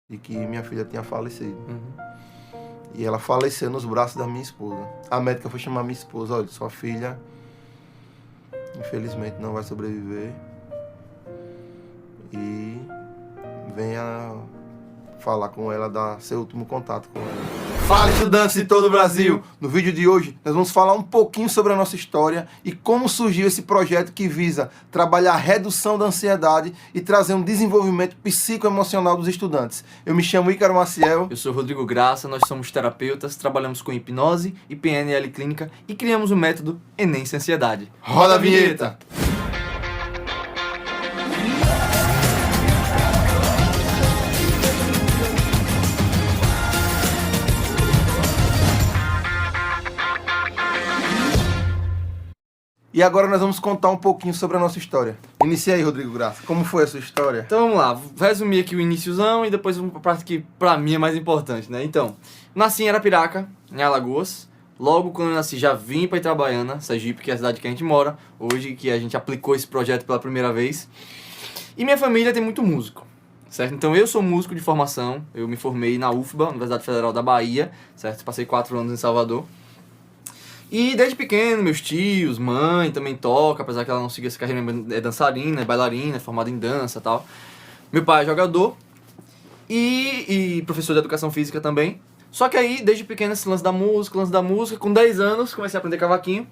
de que minha filha tinha falecido. Uhum. E ela faleceu nos braços da minha esposa. A médica foi chamar minha esposa: olha, sua filha infelizmente não vai sobreviver. E venha falar com ela, dar seu último contato com ela. Fala, estudantes de todo o Brasil! No vídeo de hoje, nós vamos falar um pouquinho sobre a nossa história e como surgiu esse projeto que visa trabalhar a redução da ansiedade e trazer um desenvolvimento psicoemocional dos estudantes. Eu me chamo Ícaro Maciel. Eu sou Rodrigo Graça, nós somos terapeutas, trabalhamos com hipnose e PNL clínica e criamos o método Enem Sem Ansiedade. Roda a vinheta! E agora nós vamos contar um pouquinho sobre a nossa história. Inicia aí, Rodrigo Graça. Como foi a sua história? Então vamos lá, vou resumir aqui o iníciozão e depois vamos pra parte que pra mim é mais importante, né? Então, nasci em Arapiraca, em Alagoas. Logo quando eu nasci já vim pra Itabaiana, Sergipe, que é a cidade que a gente mora. Hoje que a gente aplicou esse projeto pela primeira vez. E minha família tem muito músico, certo? Então eu sou músico de formação, eu me formei na UFBA, Universidade Federal da Bahia, certo? Passei 4 anos em Salvador. E desde pequeno, meus tios, mãe também toca, apesar que ela não seguiu essa carreira, é dançarina, é bailarina, é formada em dança e tal. Meu pai é jogador e professor de educação física também. Só que aí, desde pequeno, esse lance da música, com 10 anos comecei a aprender cavaquinho,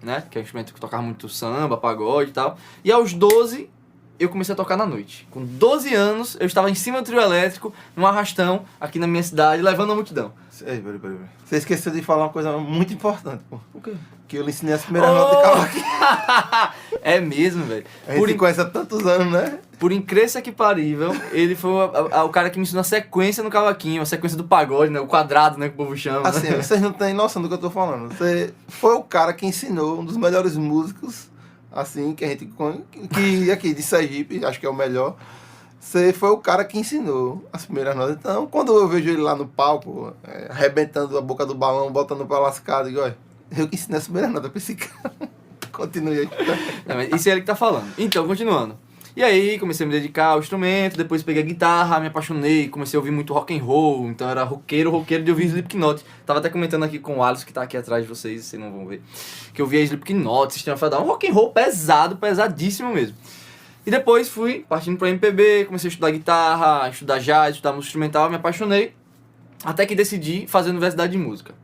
né? Que é um instrumento que tocava muito samba, pagode e tal. E aos 12, eu comecei a tocar na noite. Com 12 anos, eu estava em cima do trio elétrico, num arrastão, aqui na minha cidade, levando a multidão. Ei, peraí. Você esqueceu de falar uma coisa muito importante, pô. O quê? Que eu lhe ensinei as primeiras notas de cavaquinho. É mesmo, velho. A gente se conhece há tantos anos, né? Por incrível que parível, ele foi o cara que me ensinou a sequência no cavaquinho, a sequência do pagode, né? O quadrado, né? Que o povo chama. Assim, vocês não têm noção do que eu tô falando. Você foi o cara que ensinou um dos melhores músicos, assim, que a gente... Que aqui de Sergipe, acho que é o melhor. Você foi o cara que ensinou as primeiras notas. Então, quando eu vejo ele lá no palco, arrebentando a boca do balão, botando pra lascada, digo, olha, eu que ensinei as primeiras notas pra esse cara. Continue aí. Não, mas isso é ele que tá falando. Então, continuando. E aí, comecei a me dedicar ao instrumento, depois peguei a guitarra, me apaixonei, comecei a ouvir muito rock and roll, então era roqueiro de ouvir Slipknot. Tava até comentando aqui com o Alisson, que tá aqui atrás de vocês, vocês não vão ver, que eu via Slipknot, Sistema Federal, um rock and roll pesado, pesadíssimo mesmo. E depois fui partindo para MPB, comecei a estudar guitarra, estudar jazz, estudar música instrumental, me apaixonei, até que decidi fazer universidade de música.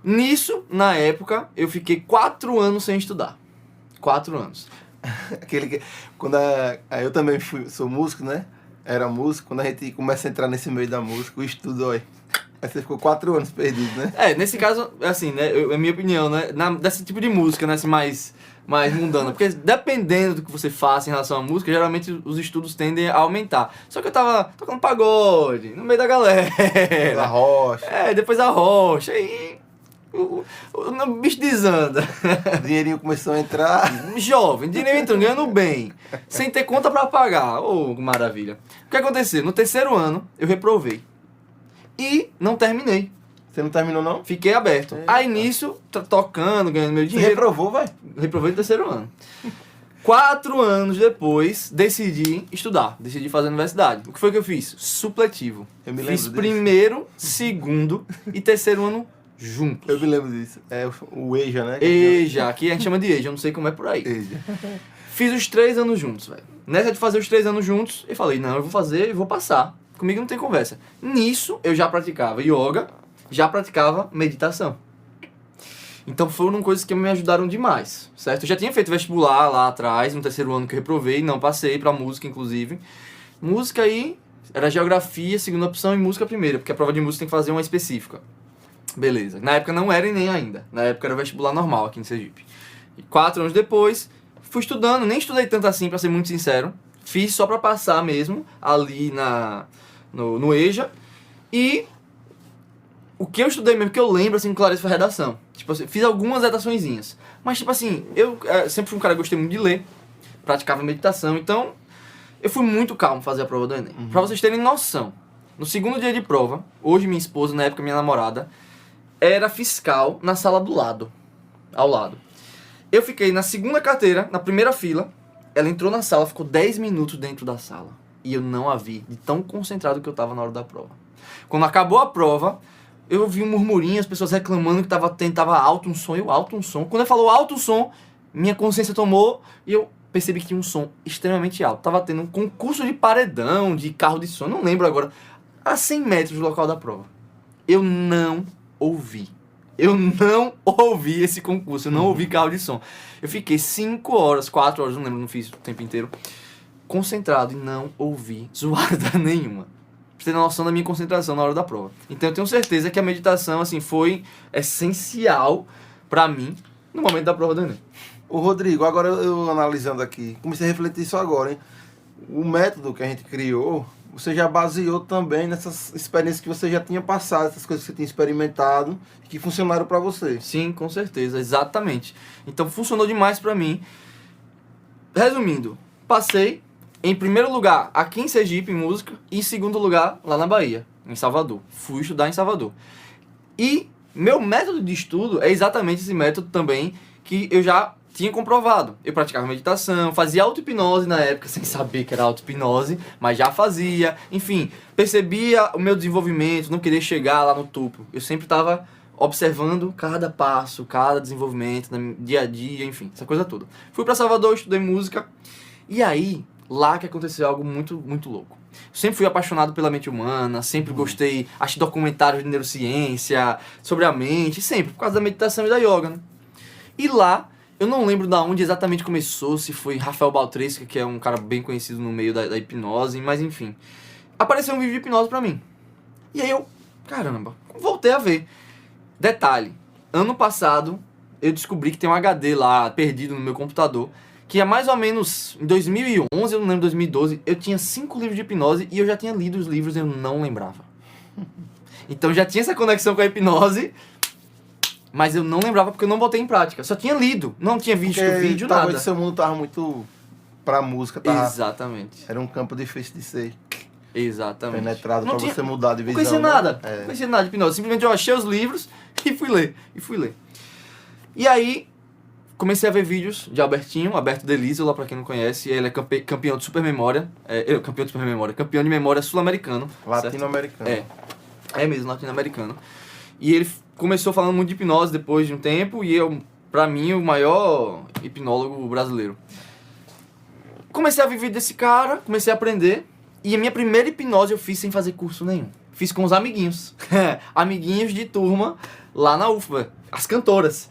Nisso, na época, eu fiquei 4 anos sem estudar. 4 anos. Aquele que... eu também sou músico, né? Era músico. Quando a gente começa a entrar nesse meio da música, o estudo, aí você ficou 4 anos perdido, né? Nesse caso, assim, né? É minha opinião, né? Desse tipo de música, né? Assim, mais mundana. Porque dependendo do que você faça em relação à música, geralmente os estudos tendem a aumentar. Só que eu tava tocando pagode, no meio da galera. A rocha. Depois a rocha. Aí o bicho desanda. O dinheirinho começou a entrar. Jovem, dinheiro entrando, ganhando bem. Sem ter conta pra pagar. Oh, maravilha. O que aconteceu? No 3º ano, eu reprovei. E não terminei. Você não terminou, não? Fiquei aberto. Eita. Aí nisso, ganhando meu Você dinheiro. reprovou, vai? Reprovei no 3º ano. 4 anos depois, decidi estudar. Decidi fazer universidade. O que foi que eu fiz? Supletivo. Eu me lembro Fiz disso. 1º, 2º e 3º ano juntos. Eu me lembro disso. É o EJA, né? EJA, aqui a gente chama de EJA, eu não sei como é por aí. EJA. Fiz os 3 anos juntos, velho. Nessa de fazer os 3 anos juntos, eu falei, não, eu vou fazer e vou passar. Comigo não tem conversa. Nisso, eu já praticava yoga, já praticava meditação. Então foram coisas que me ajudaram demais, certo? Eu já tinha feito vestibular lá atrás, no 3º ano que eu reprovei, não passei pra música, inclusive. Música aí, era geografia, segunda opção, e música primeira, porque a prova de música tem que fazer uma específica. Beleza. Na época não era Enem ainda, na época era vestibular normal aqui em Sergipe. E 4 anos depois, fui estudando, nem estudei tanto assim, pra ser muito sincero. Fiz só pra passar mesmo, ali no EJA. E o que eu estudei mesmo, que eu lembro, assim, com clareza, foi redação. Tipo assim, fiz algumas redaçõezinhas. Mas, tipo assim, eu sempre fui um cara que gostei muito de ler, praticava meditação, então eu fui muito calmo fazer a prova do Enem. Pra vocês terem noção, no 2º dia de prova, hoje minha esposa, na época minha namorada, era fiscal na sala do lado, ao lado. Eu fiquei na 2ª carteira, na primeira fila, ela entrou na sala, ficou 10 minutos dentro da sala. E eu não a vi, de tão concentrado que eu tava na hora da prova. Quando acabou a prova, eu ouvi um murmurinho, as pessoas reclamando que tava alto um som, alto um som. Quando ele falou alto um som, minha consciência tomou e eu percebi que tinha um som extremamente alto. Tava tendo um concurso de paredão, de carro de som, não lembro agora, a 100 metros do local da prova. Eu não ouvi. Eu não ouvi esse concurso, eu não ouvi carro de som. Eu fiquei 5 horas, 4 horas, não lembro, não fiz o tempo inteiro, concentrado e não ouvi zoada nenhuma. Pra você ter noção da minha concentração na hora da prova. Então eu tenho certeza que a meditação, assim, foi essencial pra mim no momento da prova do Enem. Ô Rodrigo, agora eu analisando aqui, comecei a refletir isso agora, hein? O método que a gente criou, você já baseou também nessas experiências que você já tinha passado, essas coisas que você tinha experimentado e que funcionaram pra você. Sim, com certeza, exatamente. Então funcionou demais pra mim. Resumindo, passei em primeiro lugar aqui em Sergipe, em música, e em segundo lugar lá na Bahia, em Salvador. Fui estudar em Salvador. E meu método de estudo é exatamente esse método também que eu já tinha comprovado. Eu praticava meditação, fazia auto-hipnose na época, sem saber que era auto-hipnose, mas já fazia. Enfim, percebia o meu desenvolvimento, não queria chegar lá no topo. Eu sempre estava observando cada passo, cada desenvolvimento, no dia a dia, enfim, essa coisa toda. Fui para Salvador, estudei música, e aí, lá que aconteceu algo muito, muito louco. Sempre fui apaixonado pela mente humana, sempre gostei, achei documentários de neurociência, sobre a mente, sempre, por causa da meditação e da yoga, né? E lá, eu não lembro de onde exatamente começou, se foi Rafael Baltresca, que é um cara bem conhecido no meio da hipnose, mas enfim. Apareceu um vídeo de hipnose pra mim. E aí eu, caramba, voltei a ver. Detalhe, ano passado eu descobri que tem um HD lá, perdido no meu computador, que é mais ou menos em 2011, eu não lembro, 2012, eu tinha 5 livros de hipnose e eu já tinha lido os livros e eu não lembrava. Então já tinha essa conexão com a hipnose, mas eu não lembrava porque eu não botei em prática. Só tinha lido, não tinha visto o vídeo, nada. Talvez seu mundo tava muito pra música, tava... Exatamente. Era um campo difícil de ser Exatamente. penetrado Não pra tinha- você mudar de Não visão. conhecia nada, né? não conhecia nada de hipnose. Simplesmente eu achei os livros e fui ler. E aí, comecei a ver vídeos de Albertinho, Alberto Delísio, lá pra quem não conhece. Ele é campeão de supermemória. Campeão de memória sul-americano. Latino-americano. É mesmo, latino-americano. E ele começou falando muito de hipnose depois de um tempo, e eu, pra mim, o maior hipnólogo brasileiro. Comecei a ver vídeo desse cara, comecei a aprender, e a minha primeira hipnose eu fiz sem fazer curso nenhum. Fiz com os amiguinhos. Amiguinhos de turma lá na UFBA. As cantoras.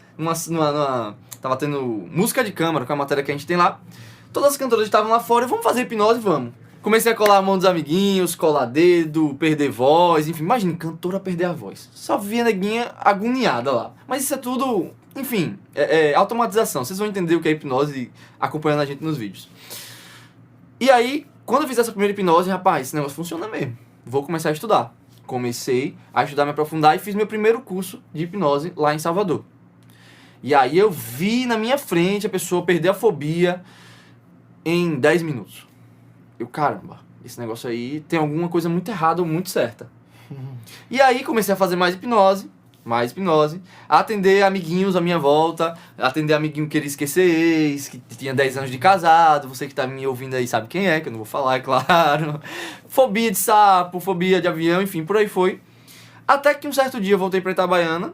Tava tendo música de câmara, com a matéria que a gente tem lá. Todas as cantoras estavam lá fora, vamos fazer hipnose, vamos. Comecei a colar a mão dos amiguinhos, colar dedo, perder voz, enfim. Imagine, cantora perder a voz. Só via neguinha agoniada lá. Mas isso é tudo, enfim, é automatização. Vocês vão entender o que é hipnose acompanhando a gente nos vídeos. E aí, quando eu fiz essa primeira hipnose, rapaz, esse negócio funciona mesmo. Vou começar a estudar. Comecei a estudar, me aprofundar e fiz meu primeiro curso de hipnose lá em Salvador. E aí eu vi na minha frente a pessoa perder a fobia em 10 minutos. Eu, caramba, esse negócio aí tem alguma coisa muito errada ou muito certa. E aí comecei a fazer mais hipnose, a atender amiguinhos à minha volta, atender amiguinho que queria esquecer ex, que tinha 10 anos de casado, você que tá me ouvindo aí sabe quem é, que eu não vou falar, é claro. Fobia de sapo, fobia de avião, enfim, por aí foi. Até que um certo dia eu voltei pra Itabaiana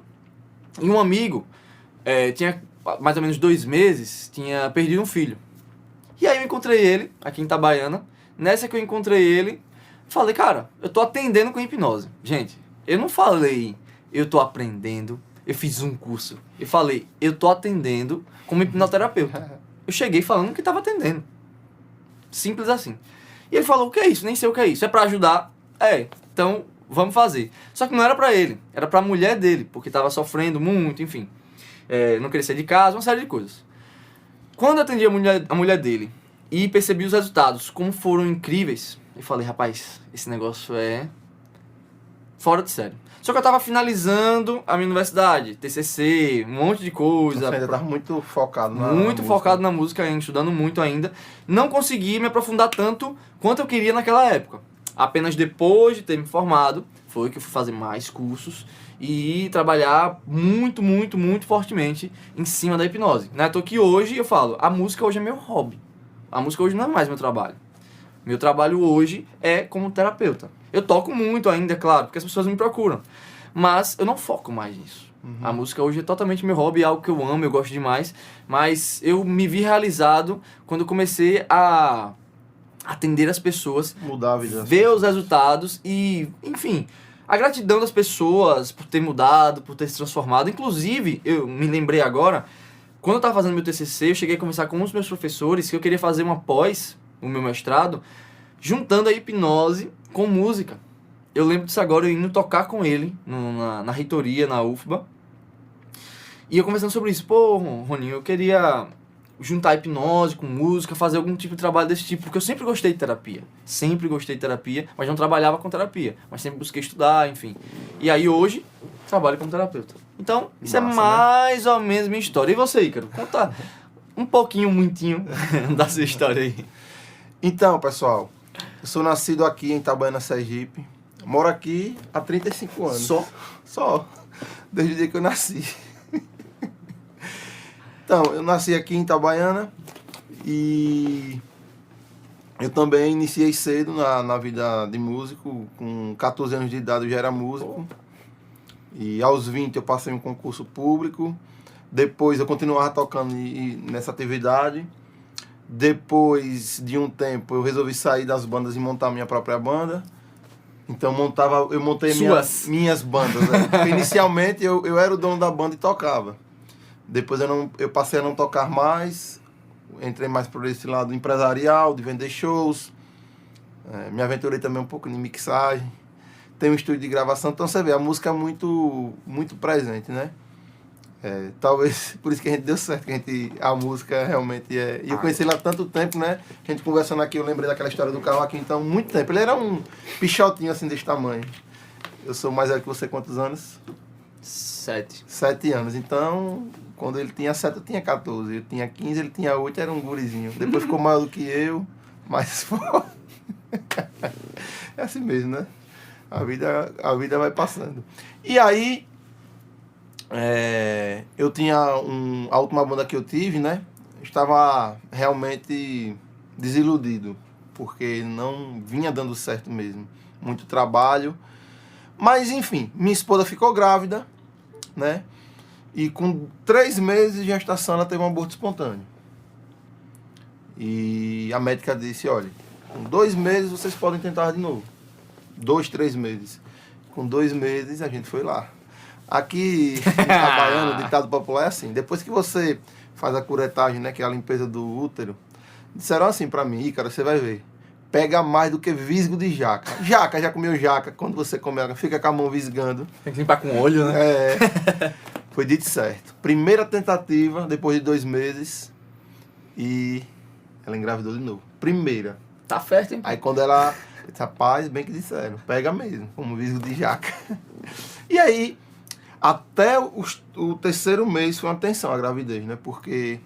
e um amigo, tinha mais ou menos 2 meses, tinha perdido um filho. E aí eu encontrei ele, aqui em Itabaiana. Nessa que eu encontrei ele, falei, cara, eu tô atendendo com hipnose. Gente, eu não falei, eu tô aprendendo, eu fiz um curso. Eu falei, eu tô atendendo como hipnoterapeuta. Eu cheguei falando que tava atendendo. Simples assim. E ele falou, o que é isso? Nem sei o que é isso. É pra ajudar? Então vamos fazer. Só que não era pra ele, era pra mulher dele, porque tava sofrendo muito, enfim. Não queria sair de casa, uma série de coisas. Quando eu atendi a mulher dele e percebi os resultados, como foram incríveis, eu falei, rapaz, esse negócio é fora de sério. Só que eu tava finalizando a minha universidade, TCC, um monte de coisa. Você ainda tava muito focado na Muito música. focado na música ainda, estudando muito ainda. Não consegui me aprofundar tanto quanto eu queria naquela época. Apenas depois de ter me formado, foi que eu fui fazer mais cursos e trabalhar muito, muito, muito fortemente em cima da hipnose. Não é à toa que hoje eu falo, a música hoje é meu hobby. A música hoje não é mais meu trabalho. Meu trabalho hoje é como terapeuta. Eu toco muito ainda, é claro, porque as pessoas me procuram. Mas eu não foco mais nisso. A música hoje é totalmente meu hobby, é algo que eu amo, eu gosto demais. Mas eu me vi realizado quando eu comecei a atender as pessoas, Mudar a vida. ver os resultados e, enfim, a gratidão das pessoas por ter mudado, por ter se transformado. Inclusive, eu me lembrei agora, quando eu estava fazendo meu TCC, eu cheguei a conversar com um dos meus professores que eu queria fazer uma pós, o meu mestrado, juntando a hipnose com música. Eu lembro disso agora, eu indo tocar com ele na reitoria, na UFBA. E eu conversando sobre isso. Pô, Roninho, eu queria juntar hipnose com música, fazer algum tipo de trabalho desse tipo, porque eu sempre gostei de terapia. Sempre gostei de terapia, mas não trabalhava com terapia. Mas sempre busquei estudar, enfim. E aí hoje, trabalho como terapeuta. Então, isso é mais ou menos minha história. E você, Ícaro? Conta um pouquinho, muitinho da sua história aí. Então, pessoal, eu sou nascido aqui em Itabaiana, Sergipe. Moro aqui há 35 anos. Só. Desde o dia que eu nasci. Então, eu nasci aqui em Itabaiana e eu também iniciei cedo na vida de músico. Com 14 anos de idade eu já era músico. E aos 20 eu passei em um concurso público. Depois eu continuava tocando nessa atividade. Depois de um tempo eu resolvi sair das bandas e montar minha própria banda. Então eu montei minhas bandas. Né? Porque inicialmente eu era o dono da banda e tocava. Depois eu passei a não tocar mais, entrei mais por esse lado empresarial, de vender shows. Me aventurei também um pouco em mixagem. Tenho um estúdio de gravação, então você vê, a música é muito, muito presente, né? Talvez por isso que a gente deu certo, que a música realmente é... E eu conheci ele há tanto tempo, né? A gente conversando aqui, eu lembrei daquela história do carro aqui, então, muito tempo. Ele era um pichotinho assim desse tamanho. Eu sou mais velho que você, quantos anos? 7. 7 anos, então... Quando ele tinha 7, eu tinha 14. Eu tinha 15, ele tinha 8, era um gurizinho. Depois ficou maior do que eu, mas é assim mesmo, né? A vida vai passando. E aí, eu tinha a última banda que eu tive, né? Estava realmente desiludido, porque não vinha dando certo mesmo. Muito trabalho. Mas, enfim, minha esposa ficou grávida, né? E com 3 meses de gestação ela teve um aborto espontâneo. E a médica disse, olha, com 2 meses vocês podem tentar de novo. 2, 3 meses. Com 2 meses a gente foi lá. Aqui em Itabaiana, o ditado popular é assim, depois que você faz a curetagem, né, que é a limpeza do útero, disseram assim pra mim, Ícaro, você vai ver, pega mais do que visgo de jaca. Jaca, já comeu jaca, quando você come ela, fica com a mão visgando. Tem que limpar com o olho, né? Foi dito certo. Primeira tentativa, depois de 2 meses, e ela engravidou de novo. Primeira. Tá certo, hein? Aí quando ela... Rapaz, bem que disseram, pega mesmo, como visgo de jaca. E aí, até o 3º mês foi uma tensão a gravidez, né? Porque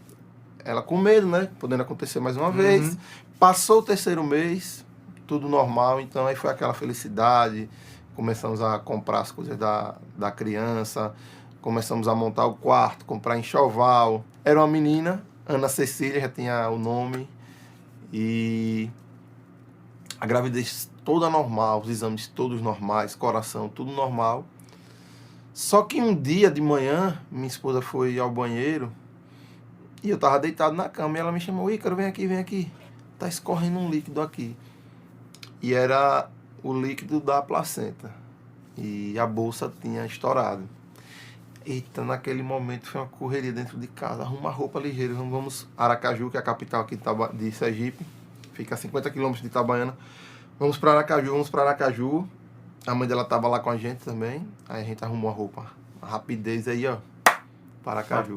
ela com medo, né? Podendo acontecer mais uma vez. Passou o 3º mês, tudo normal, então aí foi aquela felicidade. Começamos a comprar as coisas da criança, começamos a montar o quarto, comprar enxoval. Era uma menina, Ana Cecília, já tinha o nome. E a gravidez toda normal, os exames todos normais, coração, tudo normal. Só que um dia de manhã, minha esposa foi ao banheiro e eu tava deitado na cama e ela me chamou, Ícaro, vem aqui. Tá escorrendo um líquido aqui. E era o líquido da placenta. E a bolsa tinha estourado. Eita, naquele momento foi uma correria dentro de casa. Arruma roupa ligeira. Vamos Aracaju, que é a capital aqui de Sergipe. Fica a 50 quilômetros de Itabaiana. Vamos para Aracaju. A mãe dela tava lá com a gente também. Aí a gente arrumou a roupa. A rapidez aí, ó. Para Aracaju.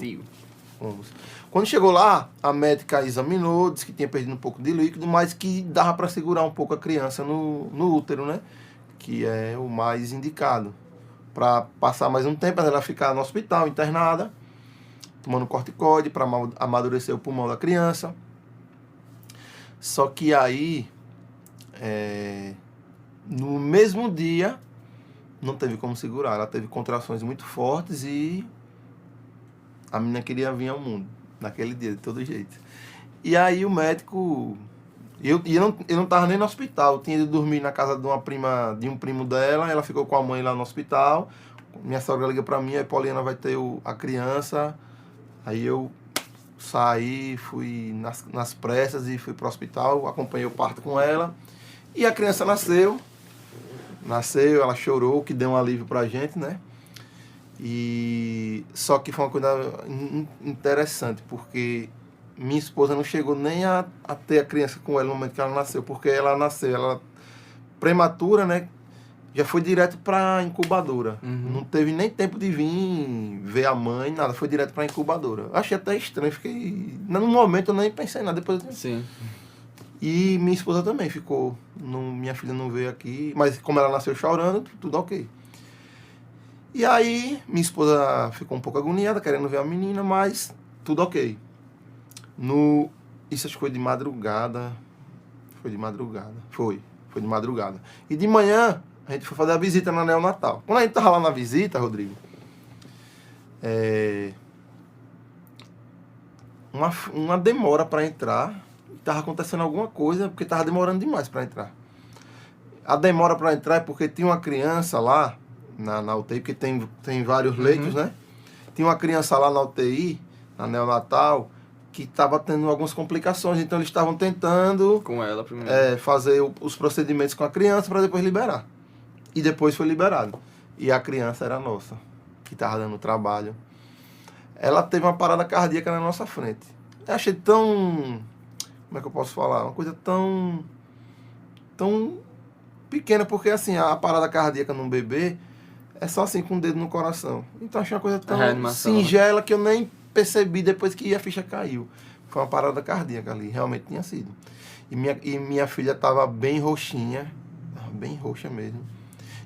Fomos. Quando chegou lá, a médica examinou, disse que tinha perdido um pouco de líquido, mas que dava para segurar um pouco a criança no útero, né? Que é o mais indicado. Para passar mais um tempo, ela ficar no hospital, internada, tomando corticoide para amadurecer o pulmão da criança. Só que aí, no mesmo dia, não teve como segurar. Ela teve contrações muito fortes e a menina queria vir ao mundo, naquele dia, de todo jeito. E aí o médico Eu não tava nem no hospital. Eu tinha ido dormir na casa de uma prima, de um primo dela. Ela ficou com a mãe lá no hospital. Minha sogra liga pra mim, aí Poliana vai ter a criança. Aí eu saí, fui nas pressas e fui pro hospital. Acompanhei o parto com ela. E a criança nasceu. Nasceu, ela chorou, que deu um alívio pra gente, né? E só que foi uma coisa interessante, porque minha esposa não chegou nem a ter a criança com ela no momento que ela nasceu, porque ela nasceu, ela prematura, né? Já foi direto pra incubadora. Não teve nem tempo de vir ver a mãe, nada, foi direto pra incubadora. Achei até estranho, fiquei. No momento eu nem pensei em nada, depois eu... Sim. E minha esposa também ficou. Minha filha não veio aqui, mas como ela nasceu chorando, tudo ok. E aí, minha esposa ficou um pouco agoniada, querendo ver a menina, mas tudo ok. Isso acho que foi de madrugada. Foi de madrugada. Foi de madrugada. E de manhã, a gente foi fazer a visita na neonatal. Quando a gente tava lá na visita, Rodrigo, uma demora para entrar. Tava acontecendo alguma coisa, porque tava demorando demais para entrar. A demora para entrar é porque tinha uma criança lá na UTI, porque tem vários leitos, né? Tinha uma criança lá na UTI, na neonatal, que estava tendo algumas complicações, então eles estavam tentando Com ela primeiro. fazer os procedimentos com a criança para depois liberar. E depois foi liberado. E a criança era nossa, que estava dando trabalho. Ela teve uma parada cardíaca na nossa frente. Eu achei tão... Como é que eu posso falar? Uma coisa tão pequena, porque assim, a parada cardíaca num bebê é só assim com o dedo no coração. Então achei uma coisa tão singela que eu nem percebi depois que a ficha caiu. Foi uma parada cardíaca ali, realmente tinha sido. E minha filha estava bem roxinha, bem roxa mesmo.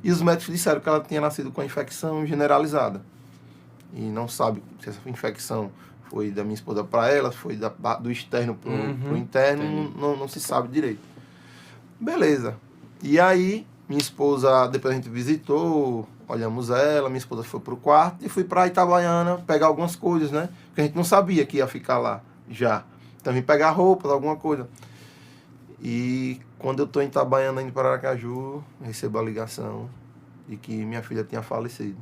E os médicos disseram que ela tinha nascido com a infecção generalizada. E não sabe se essa infecção foi da minha esposa para ela, foi do externo pro interno, não se sabe direito. Beleza. E aí, minha esposa, depois a gente visitou, olhamos ela, minha esposa foi pro quarto e fui pra Itabaiana pegar algumas coisas, né? Porque a gente não sabia que ia ficar lá já. Então, vim pegar roupas, alguma coisa. E quando eu tô em Itabaiana, indo para Aracaju, recebo a ligação de que minha filha tinha falecido.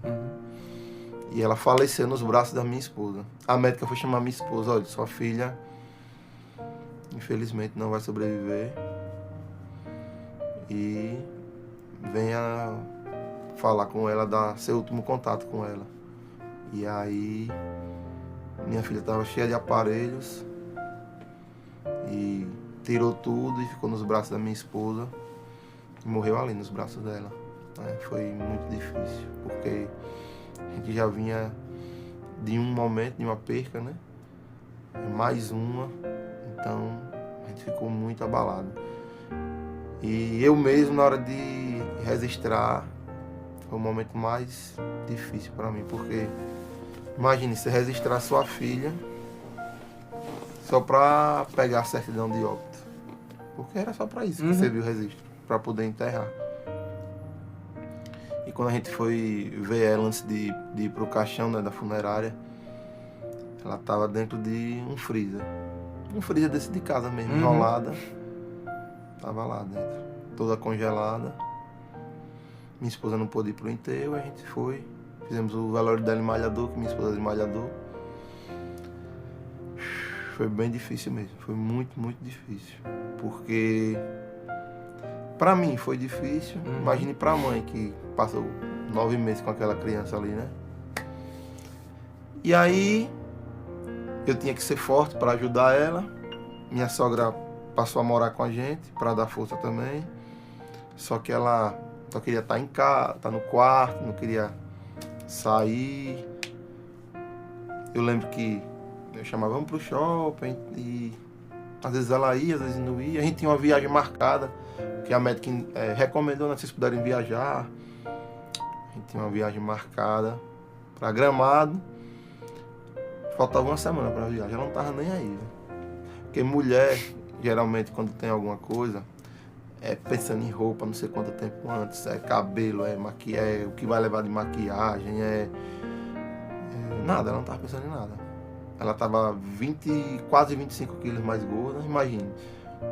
E ela faleceu nos braços da minha esposa. A médica foi chamar minha esposa, olha, sua filha, infelizmente, não vai sobreviver. E venha falar com ela, dar seu último contato com ela. E aí, minha filha estava cheia de aparelhos. E tirou tudo e ficou nos braços da minha esposa. E morreu ali, nos braços dela. Foi muito difícil, porque... a gente já vinha de um momento, de uma perca, né? Mais uma. Então, a gente ficou muito abalado. E eu mesmo, na hora de registrar, foi o momento mais difícil para mim. Porque, imagine, você registrar sua filha só para pegar a certidão de óbito. Porque era só para isso que você viu o registro, para poder enterrar. E quando a gente foi ver ela antes de ir pro caixão, né, da funerária, ela estava dentro de um freezer. Um freezer desse de casa mesmo, enrolada. Tava lá dentro, toda congelada. Minha esposa não pôde ir pro enterro, a gente foi. Fizemos o velório dela em Malhador, que minha esposa é de Malhador. Foi bem difícil mesmo, foi muito, muito difícil. Porque... pra mim foi difícil, imagine pra mãe que passou 9 meses com aquela criança ali, né? E aí, eu tinha que ser forte para ajudar ela. Minha sogra passou a morar com a gente, para dar força também. Só que ela só queria estar em casa, estar no quarto, não queria sair. Eu lembro que eu chamava, vamos pro shopping, e às vezes ela ia, às vezes não ia. A gente tinha uma viagem marcada, que a médica recomendou, né, se vocês puderem viajar. A gente tinha uma viagem marcada para Gramado. Faltava uma semana para a viagem, ela não tava nem aí, né? Porque mulher, geralmente, quando tem alguma coisa, pensando em roupa, não sei quanto tempo antes, cabelo, maquiagem, o que vai levar de maquiagem, nada, ela não tava pensando em nada. Ela tava quase 25 quilos mais gorda, imagine.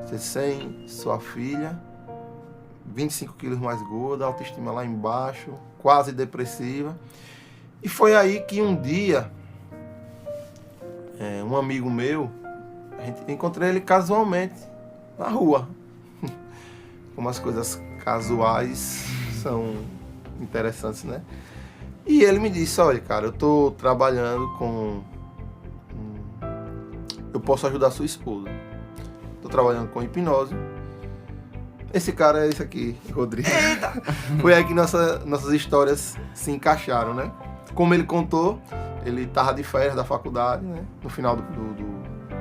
Você sem sua filha, 25 quilos mais gorda, autoestima lá embaixo, quase depressiva. E foi aí que um dia, um amigo meu, encontrei ele casualmente na rua. Como as coisas casuais são interessantes, né? E ele me disse, olha, cara, eu tô trabalhando com... Eu posso ajudar a sua esposa. Tô trabalhando com hipnose. Esse cara é esse aqui, Rodrigo. Foi aí que nossas histórias se encaixaram, né? Como ele contou, ele tava de férias da faculdade, né? No final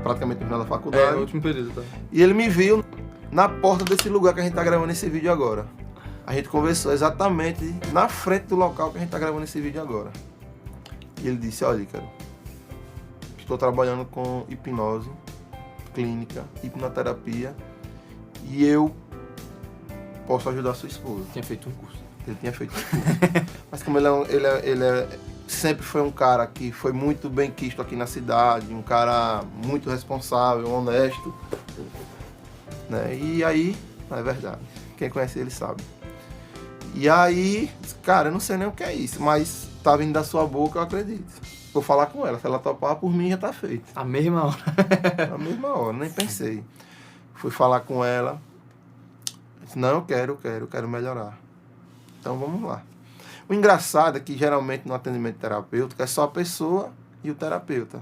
praticamente no final da faculdade. No último período, tá? E ele me viu na porta desse lugar que a gente tá gravando esse vídeo agora. A gente conversou exatamente na frente do local que a gente tá gravando esse vídeo agora. E ele disse, olha, cara, estou trabalhando com hipnose clínica, hipnoterapia, e eu posso ajudar a sua esposa. Tinha feito um curso. Ele tinha feito um curso. Mas como sempre foi um cara que foi muito bem quisto aqui na cidade, um cara muito responsável, honesto, né? E aí, é verdade, quem conhece ele sabe. E aí, cara, eu não sei nem o que é isso, mas tá vindo da sua boca, eu acredito. Vou falar com ela, se ela topar, por mim já tá feito. A mesma hora. A mesma hora, nem pensei. Fui falar com ela, disse, não, eu quero melhorar. Então vamos lá. O engraçado é que geralmente no atendimento terapêutico é só a pessoa e o terapeuta.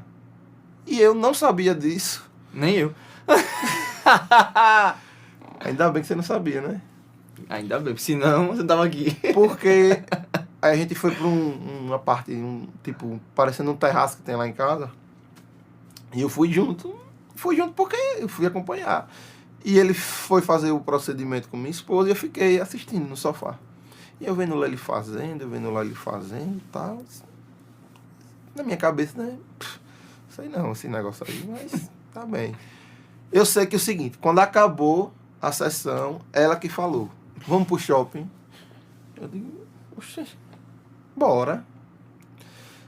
E eu não sabia disso. Nem eu. Ainda bem que você não sabia, né? Ainda bem, senão você não tava aqui. Porque aí a gente foi pra uma parte, tipo, parecendo um terraço que tem lá em casa. E eu fui junto. Fui junto porque eu fui acompanhar. E ele foi fazer o procedimento com minha esposa e eu fiquei assistindo no sofá. E eu vendo lá ele fazendo e tal. Na minha cabeça, né? Sei não, esse negócio aí, mas tá bem. Eu sei que é o seguinte, quando acabou a sessão, ela que falou, vamos pro shopping. Eu digo, oxe, bora.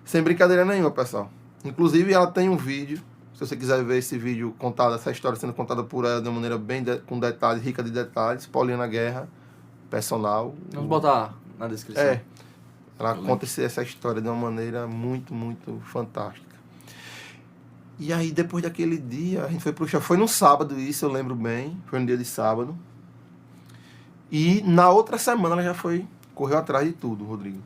Sem brincadeira nenhuma, pessoal. Inclusive, ela tem um vídeo, se você quiser ver esse vídeo contado, essa história sendo contada por ela de uma maneira bem com detalhes, rica de detalhes, Pauliana Guerra, personal. Vamos botar na descrição. Ela conta essa história de uma maneira muito, muito fantástica. E aí, depois daquele dia, a gente foi pro show. Foi no sábado isso, eu lembro bem. Foi no dia de sábado. E na outra semana ela já correu atrás de tudo, Rodrigo.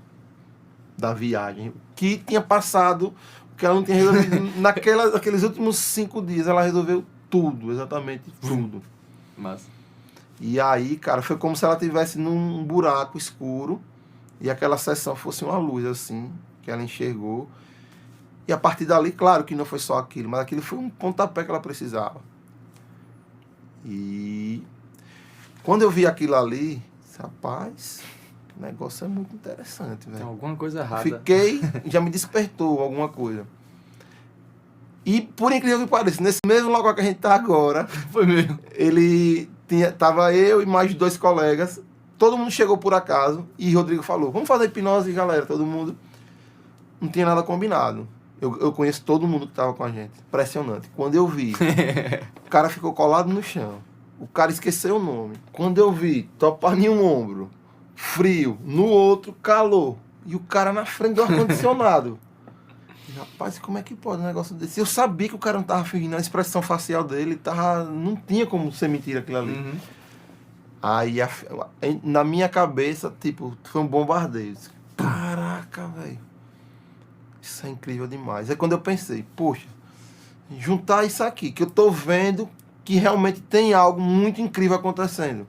Da viagem. Que tinha passado, o que ela não tinha resolvido. Naqueles últimos 5 dias, ela resolveu tudo, exatamente tudo. Massa. E aí, cara, foi como se ela estivesse num buraco escuro e aquela sessão fosse uma luz, assim, que ela enxergou. E a partir dali, claro que não foi só aquilo, mas aquilo foi um pontapé que ela precisava. E quando eu vi aquilo ali, rapaz, o negócio é muito interessante, velho. Tem alguma coisa errada. Fiquei, já me despertou alguma coisa. E por incrível que pareça, nesse mesmo local que a gente tá agora, Foi mesmo. Tava eu e mais 2 colegas, todo mundo chegou por acaso, e Rodrigo falou, vamos fazer hipnose, galera, todo mundo. Não tinha nada combinado. Eu conheço todo mundo que tava com a gente. Impressionante. Quando eu vi, o cara ficou colado no chão. O cara esqueceu o nome. Quando eu vi, topar em um ombro, frio, no outro, calor. E o cara na frente do ar-condicionado. Rapaz, como é que pode um negócio desse? Eu sabia que o cara não tava fingindo, a expressão facial dele não tinha como ser mentira aquilo ali. Uhum. Aí, na minha cabeça, tipo, foi um bombardeio. Caraca, velho. Isso é incrível demais. É quando eu pensei, poxa, juntar isso aqui, que eu tô vendo que realmente tem algo muito incrível acontecendo.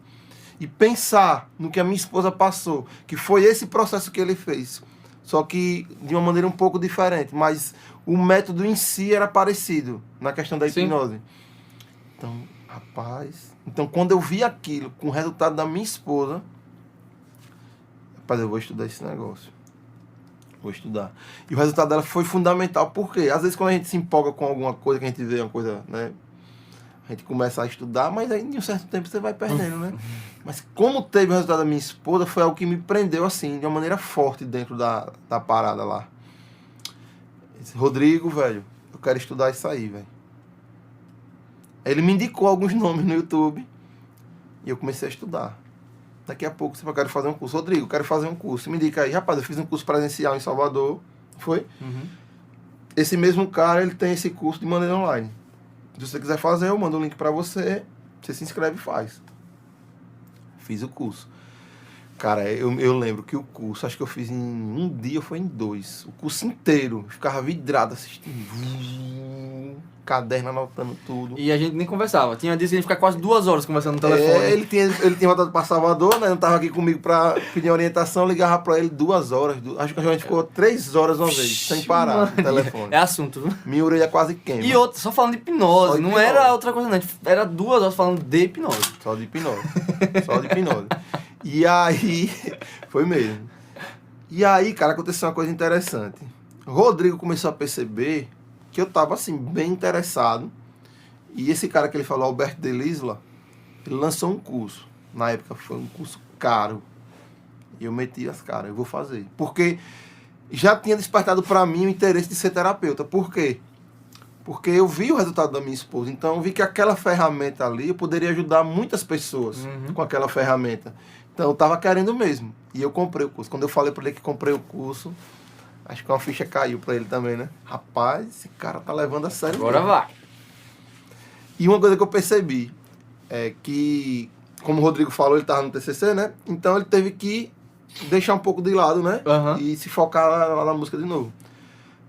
E pensar no que a minha esposa passou, que foi esse processo que ele fez. Só que de uma maneira um pouco diferente, mas o método em si era parecido na questão da hipnose. Sim. Então, rapaz... Então, quando eu vi aquilo com o resultado da minha esposa, rapaz, eu vou estudar esse negócio. Vou estudar. E o resultado dela foi fundamental, porque às vezes quando a gente se empolga com alguma coisa, que a gente vê uma coisa, né? A gente começa a estudar, mas aí em um certo tempo você vai perdendo, né? Mas como teve o resultado da minha esposa, foi algo que me prendeu assim, de uma maneira forte dentro da parada lá. Esse Rodrigo, velho, eu quero estudar isso aí, velho. Ele me indicou alguns nomes no YouTube e eu comecei a estudar. Daqui a pouco, eu quero fazer um curso. Rodrigo, eu quero fazer um curso. Me indica aí. Rapaz, eu fiz um curso presencial em Salvador. Foi? Uhum. Esse mesmo cara, ele tem esse curso de maneira online. Se você quiser fazer, eu mando o link pra você. Você se inscreve e faz. Fiz o curso. Cara, eu lembro que o curso, acho que eu fiz em um dia ou foi em 2. O curso inteiro. Eu ficava vidrado assistindo. Caderno anotando tudo. E a gente nem conversava. Tinha dias que a gente ficava quase 2 horas conversando no telefone. Ele tinha voltado para Salvador, né? Não estava aqui comigo para pedir orientação, ligava para ele 2 horas. Acho que a gente ficou 3 horas uma vez, sem parar no telefone. É assunto, viu? Minha orelha quase queima. E outra, só falando de hipnose. Só de não hipnose. era outra coisa, não. Era 2 horas falando de hipnose. Só de hipnose. Só de hipnose. E aí, foi mesmo. E aí, cara, aconteceu uma coisa interessante. Rodrigo começou a perceber que eu tava, assim, bem interessado. E esse cara que ele falou, Alberto Delisla, ele lançou um curso. Na época foi um curso caro. E eu meti as caras, eu vou fazer. Porque já tinha despertado para mim o interesse de ser terapeuta. Por quê? Porque eu vi o resultado da minha esposa. Então eu vi que aquela ferramenta ali, eu poderia ajudar muitas pessoas com aquela ferramenta. Então eu tava querendo mesmo. E eu comprei o curso. Quando eu falei para ele que comprei o curso, acho que uma ficha caiu para ele também, né? Rapaz, esse cara tá levando a sério. Agora mesmo. vai. E uma coisa que eu percebi é que, como o Rodrigo falou, ele estava no TCC, né? Então ele teve que deixar um pouco de lado, né? Uhum. E se focar lá na música de novo.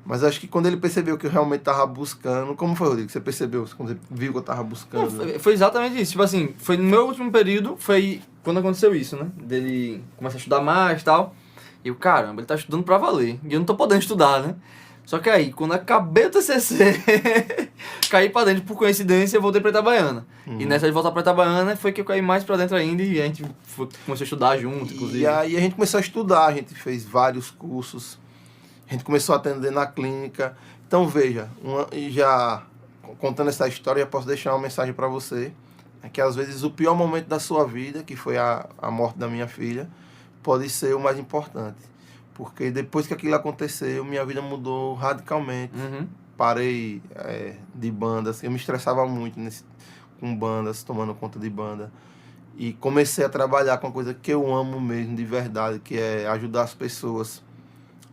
Mas acho que quando ele percebeu que eu realmente estava buscando... Como foi, Rodrigo? Você percebeu? Quando você viu que eu estava buscando? Não, foi exatamente isso. Tipo assim, foi no meu último período, foi quando aconteceu isso, né? Dele começar a estudar mais e tal. E eu, caramba, ele tá estudando pra valer. E eu não tô podendo estudar, né? Só que aí, quando acabei o TCC, caí pra dentro por coincidência e voltei pra Itabaiana. E nessa de voltar pra Itabaiana foi que eu caí mais pra dentro ainda e a gente começou a estudar junto, inclusive. E aí a gente começou a estudar, a gente fez vários cursos, a gente começou a atender na clínica. Então veja, já contando essa história, eu posso deixar uma mensagem para você, é que às vezes o pior momento da sua vida, que foi a morte da minha filha, pode ser o mais importante. Porque depois que aquilo aconteceu, minha vida mudou radicalmente. Parei de bandas, eu me estressava muito com bandas, tomando conta de banda. E comecei a trabalhar com uma coisa que eu amo mesmo, de verdade, que é ajudar as pessoas.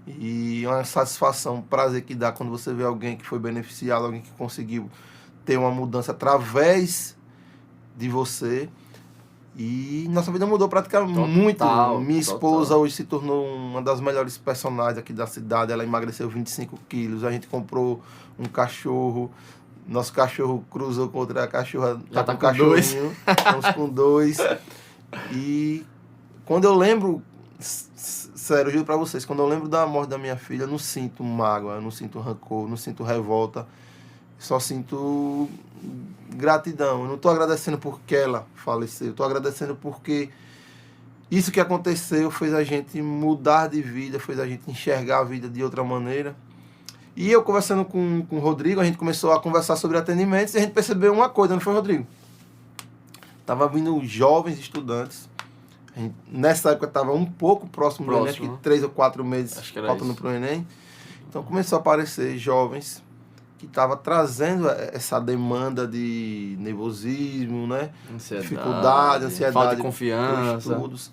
E uma satisfação, um prazer que dá quando você vê alguém que foi beneficiado, alguém que conseguiu ter uma mudança através de você. E nossa vida mudou praticamente muito. Minha esposa hoje se tornou uma das melhores personagens aqui da cidade. Ela emagreceu 25 quilos. A gente comprou um cachorro. Nosso cachorro cruzou com outra cachorra. Já tá com com cachorrinho. Estamos com 2. E quando eu lembro... Sério, eu juro pra vocês. Quando eu lembro da morte da minha filha, eu não sinto mágoa, eu não sinto rancor, não sinto revolta. Só sinto gratidão. Eu não estou agradecendo porque ela faleceu. Estou agradecendo porque isso que aconteceu fez a gente mudar de vida, fez a gente enxergar a vida de outra maneira. E eu conversando com o Rodrigo, a gente começou a conversar sobre atendimentos e a gente percebeu uma coisa, não foi, Rodrigo? Tava vindo jovens estudantes. Nessa época estava um pouco próximo do Enem, acho que 3 ou 4 meses faltando para o Enem. Então começou a aparecer jovens que estava trazendo essa demanda de nervosismo, né? Dificuldade, ansiedade, falta de confiança, estudos.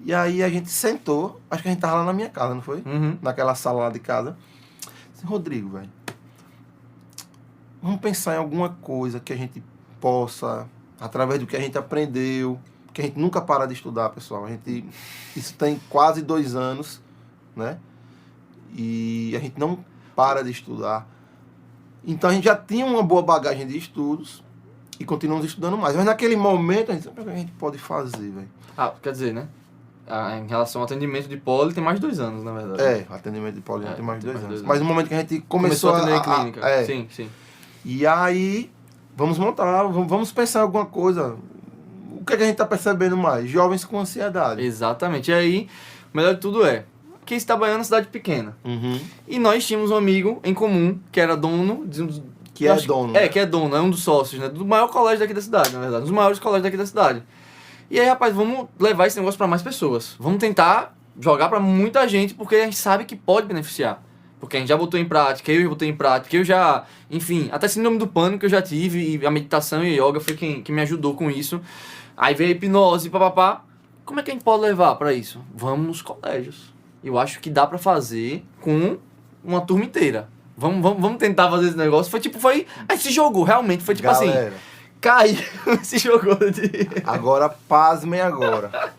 E aí a gente sentou, acho que a gente estava lá na minha casa, não foi? Naquela sala lá de casa. Assim, Rodrigo, velho, vamos pensar em alguma coisa que a gente possa, através do que a gente aprendeu, que a gente nunca para de estudar, pessoal. Isso tem quase 2 anos, né? E a gente não para de estudar. Então a gente já tinha uma boa bagagem de estudos e continuamos estudando mais. Mas naquele momento a gente sabe o que a gente pode fazer, velho. Quer dizer, né? Em relação ao atendimento de poli, tem mais de 2 anos, na verdade. O atendimento de poli tem mais de 2 anos. Mas no momento que a gente começou a atender em clínica. Sim. E aí, vamos montar, vamos pensar em alguma coisa. O que a gente tá percebendo mais? Jovens com ansiedade. Exatamente. E aí, o melhor de tudo é que Itabaiana é uma cidade pequena. E nós tínhamos um amigo em comum, que era dono de um dos... Que é dono. Que é dono, é um dos sócios, né? Do maior colégio daqui da cidade, na verdade. Um dos maiores colégios daqui da cidade. E aí, rapaz, vamos levar esse negócio para mais pessoas. Vamos tentar jogar para muita gente, porque a gente sabe que pode beneficiar. Porque a gente já botou em prática, eu já botei em prática, eu já... Enfim, até síndrome do pânico eu já tive, e a meditação e a yoga foi quem me ajudou com isso. Aí veio a hipnose, papapá. Como é que a gente pode levar pra isso? Vamos nos colégios. Eu acho que dá pra fazer com uma turma inteira. Vamos tentar fazer esse negócio. A gente se jogou, realmente. Foi tipo assim, caiu, se jogou. Agora, pasmem agora.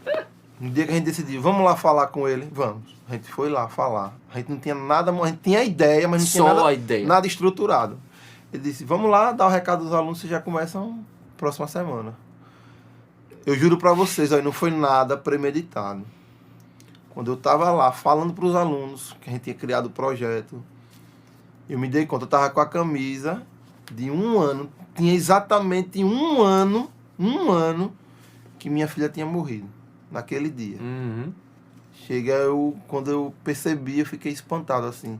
No dia que a gente decidiu, vamos lá falar com ele, vamos. A gente foi lá falar. A gente não tinha nada, a gente tinha ideia, mas não tinha nada estruturado. Ele disse, vamos lá dar o recado dos alunos, vocês já começam próxima semana. Eu juro pra vocês, ó, não foi nada premeditado. Quando eu tava lá falando pros alunos que a gente tinha criado o projeto, eu me dei conta, eu tava com a camisa de 1 ano, tinha exatamente 1 ano que minha filha tinha morrido, naquele dia. Uhum. Quando eu percebi, eu fiquei espantado assim.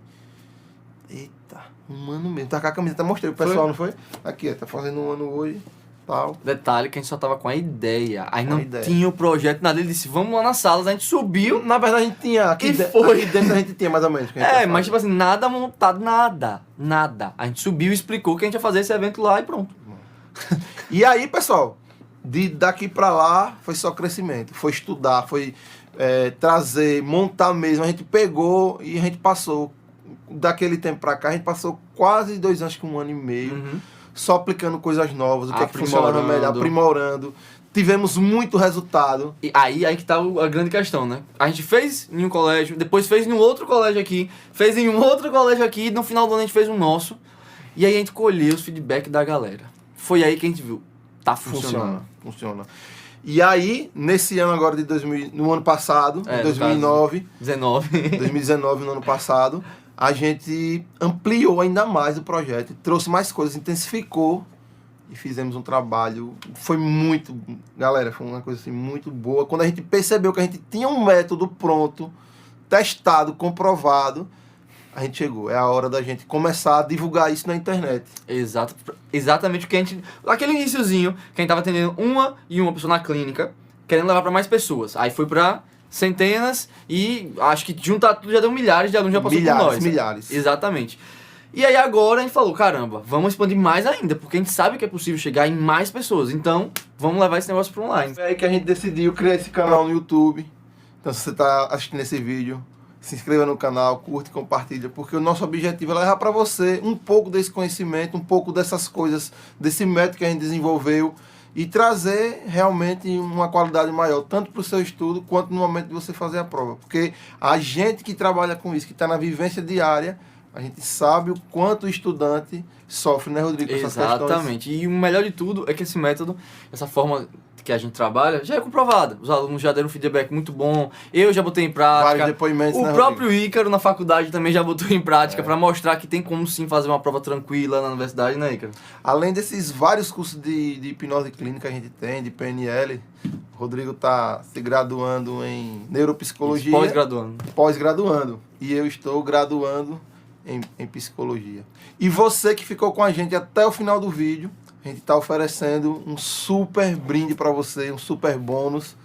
Eita, 1 ano mesmo. Tá com a camisa, até mostrei pro pessoal, não foi? Aqui, tá fazendo 1 ano hoje, tal. Detalhe que a gente só tava com a ideia. Aí não tinha o projeto, nada. Ele disse, vamos lá na sala, a gente subiu. Na verdade, a gente tinha. Aqui dentro a gente tinha mais ou menos. Mas tipo assim, nada montado, nada. A gente subiu e explicou que a gente ia fazer esse evento lá e pronto. E aí, pessoal, daqui pra lá foi só crescimento. Foi estudar, foi trazer, montar mesmo. A gente pegou e a gente passou, daquele tempo pra cá, a gente passou quase 2 anos, com 1 ano e meio, só aplicando coisas novas, o que é que funcionava melhor, aprimorando. Tivemos muito resultado. E aí que tá a grande questão, né? A gente fez em um colégio, depois fez em um outro colégio aqui, fez em um outro colégio aqui, no final do ano a gente fez um nosso. E aí a gente colheu os feedbacks da galera. Foi aí que a gente viu, tá funcionando. Funciona. E aí, nesse ano agora no ano passado, em 2019, 2019, no ano passado, a gente ampliou ainda mais o projeto, trouxe mais coisas, intensificou e fizemos um trabalho. Foi muito, galera, foi uma coisa assim muito boa. Quando a gente percebeu que a gente tinha um método pronto, testado, comprovado, a gente chegou. É a hora da gente começar a divulgar isso na internet. Exatamente o que a gente... Aquele iniciozinho, que a gente tava atendendo uma pessoa na clínica, querendo levar para mais pessoas. Aí foi para centenas e acho que juntar tudo já deu milhares de alunos, já passou por nós. Milhares. Exatamente. E aí agora a gente falou, caramba, vamos expandir mais ainda, porque a gente sabe que é possível chegar em mais pessoas. Então, vamos levar esse negócio para online. É aí que a gente decidiu criar esse canal no YouTube. Então, se você está assistindo esse vídeo, se inscreva no canal, curte, compartilha, porque o nosso objetivo é levar para você um pouco desse conhecimento, um pouco dessas coisas, desse método que a gente desenvolveu e trazer realmente uma qualidade maior, tanto para o seu estudo quanto no momento de você fazer a prova. Porque a gente que trabalha com isso, que está na vivência diária, a gente sabe o quanto o estudante sofre, né, Rodrigo? Com essas questões. Exatamente. E o melhor de tudo é que esse método, essa forma que a gente trabalha, já é comprovada. Os alunos já deram um feedback muito bom. Eu já botei em prática. Vários depoimentos, o né, próprio Rodrigo? Ícaro na faculdade também já botou em prática para mostrar que tem como sim fazer uma prova tranquila na universidade, né, Ícaro? Além desses vários cursos de hipnose clínica que a gente tem, de PNL, o Rodrigo está se graduando em neuropsicologia. Pós-graduando. E eu estou graduando em psicologia. E você que ficou com a gente até o final do vídeo, a gente está oferecendo um super brinde para você, um super bônus,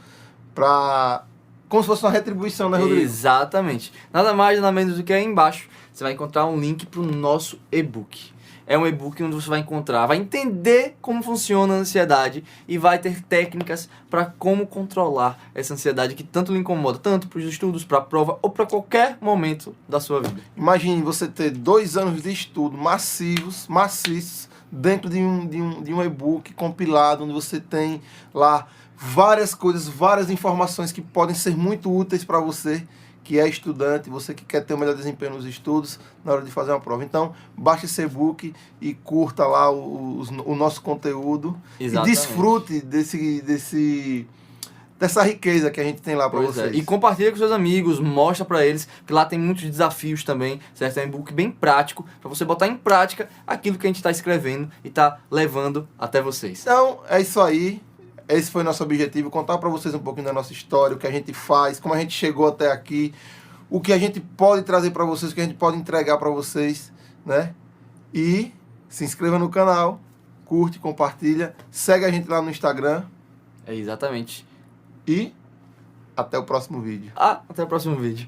como se fosse uma retribuição, né, Rodrigo? Exatamente. Nada mais, nada menos do que aí embaixo você vai encontrar um link para o nosso e-book. É um e-book onde você vai encontrar, vai entender como funciona a ansiedade e vai ter técnicas para como controlar essa ansiedade que tanto lhe incomoda, tanto para os estudos, para a prova ou para qualquer momento da sua vida. Imagine você ter 2 anos de estudo maciços, dentro de um e-book compilado, onde você tem lá várias coisas, várias informações que podem ser muito úteis para você que é estudante, você que quer ter o melhor desempenho nos estudos na hora de fazer uma prova. Então, baixe esse e-book e curta lá o nosso conteúdo. Exatamente. E desfrute dessa riqueza que a gente tem lá para vocês. E compartilha com seus amigos, mostra para eles, que lá tem muitos desafios também, certo? É um e-book bem prático, para você botar em prática aquilo que a gente está escrevendo e está levando até vocês. Então, é isso aí. Esse foi o nosso objetivo, contar para vocês um pouquinho da nossa história, o que a gente faz, como a gente chegou até aqui, o que a gente pode trazer para vocês, o que a gente pode entregar para vocês, né? E se inscreva no canal, curte, compartilha, segue a gente lá no Instagram. É exatamente. E até o próximo vídeo. Até o próximo vídeo.